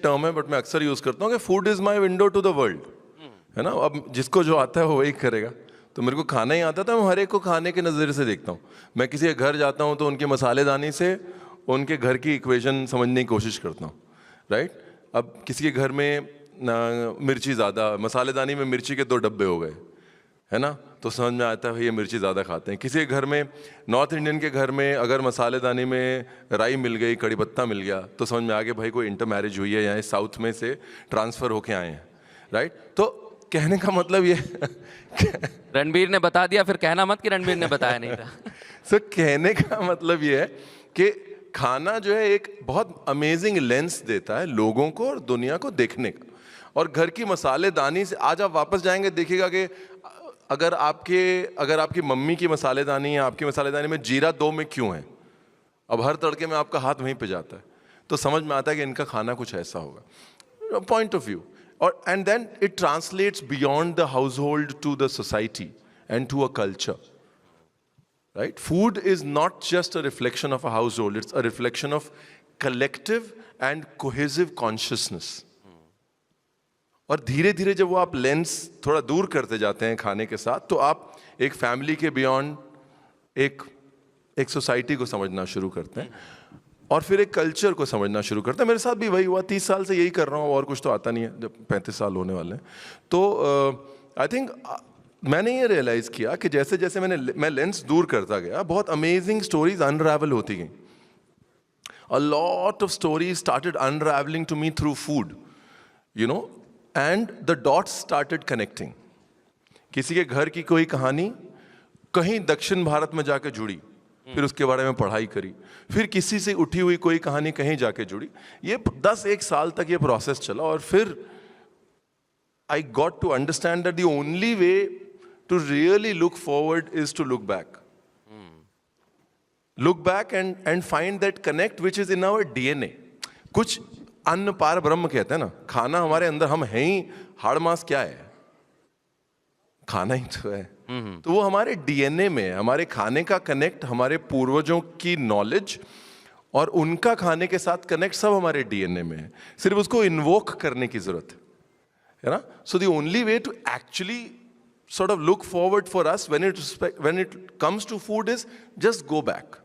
Term है but मैं अक्सर यूज करता हूँ कि food is my window to the world, है ना। अब जिसको जो आता है वो वही करेगा। तो मेरे को खाना ही आता था, मैं हर एक को खाने के नज़रिए से देखता हूँ। मैं किसी के घर जाता हूँ तो उनके मसालेदानी से उनके घर की इक्वेशन समझने की कोशिश करता हूँ, राइट। अब किसी के घर में मिर्ची ज़्यादा, मसालेदानी में मिर्ची के 2 डब्बे हो गए, है ना, तो समझ में आता है भाई ये मिर्ची ज़्यादा खाते हैं। किसी के घर में, नॉर्थ इंडियन के घर में अगर मसालेदानी में राई मिल गई, कड़ी पत्ता मिल गया, तो समझ में आ गया भाई कोई इंटर मैरिज हुई है या साउथ में से ट्रांसफ़र होके आए हैं, राइट। तो कहने का मतलब ये रणबीर ने बता दिया, फिर कहना मत कि रणबीर ने बताया नहीं था। सो कहने का मतलब ये है कि खाना जो है एक बहुत अमेजिंग लेंस देता है लोगों को और दुनिया को देखने का। और घर की मसालेदानी से आज आप वापस जाएंगे, देखिएगा कि अगर आपकी मम्मी की मसालेदानी या आपकी मसालेदानी में जीरा 2 में क्यों है, अब हर तड़के में आपका हाथ वहीं पे जाता है, तो समझ में आता है कि इनका खाना कुछ ऐसा होगा, पॉइंट ऑफ व्यू। और and then it translates beyond the household to the society and to a culture, right. Food is not just a reflection of a household, it's a reflection of collective and cohesive consciousness. और धीरे धीरे जब वो आप lens थोड़ा दूर करते जाते हैं खाने के साथ, तो आप एक फैमिली के बियॉन्ड एक सोसाइटी को समझना शुरू करते हैं और फिर एक कल्चर को समझना शुरू करते हैं। मेरे साथ भी वही हुआ, 30 साल से यही कर रहा हूँ और कुछ तो आता नहीं है, जब 35 साल होने वाले हैं। तो आई थिंक मैंने ये रियलाइज़ किया कि जैसे जैसे मैं लेंस दूर करता गया, बहुत अमेजिंग स्टोरीज अनरावल होती गई। A lot of stories started unravelling to me through food, you know, and the dots started connecting. किसी के घर की कोई कहानी कहीं दक्षिण भारत में जाके जुड़ी, फिर उसके बारे में पढ़ाई करी, फिर किसी से उठी हुई कोई कहानी कहीं जाके जुड़ी। ये 10-1 साल तक ये प्रोसेस चला और फिर I got to understand that the only way to really look forward is to look back, and find that connect which is in our DNA. कुछ अन्न पार ब्रह्म कहते हैं ना, खाना हमारे अंदर, हम हैं ही, हाड़ मांस क्या है, खाना ही तो है। तो वो हमारे डीएनए में, हमारे खाने का कनेक्ट, हमारे पूर्वजों की नॉलेज और उनका खाने के साथ कनेक्ट सब हमारे डीएनए में है, सिर्फ उसको इन्वोक करने की जरूरत है ना। So the only way to actually sort of look forward for us when it comes to food is just go back.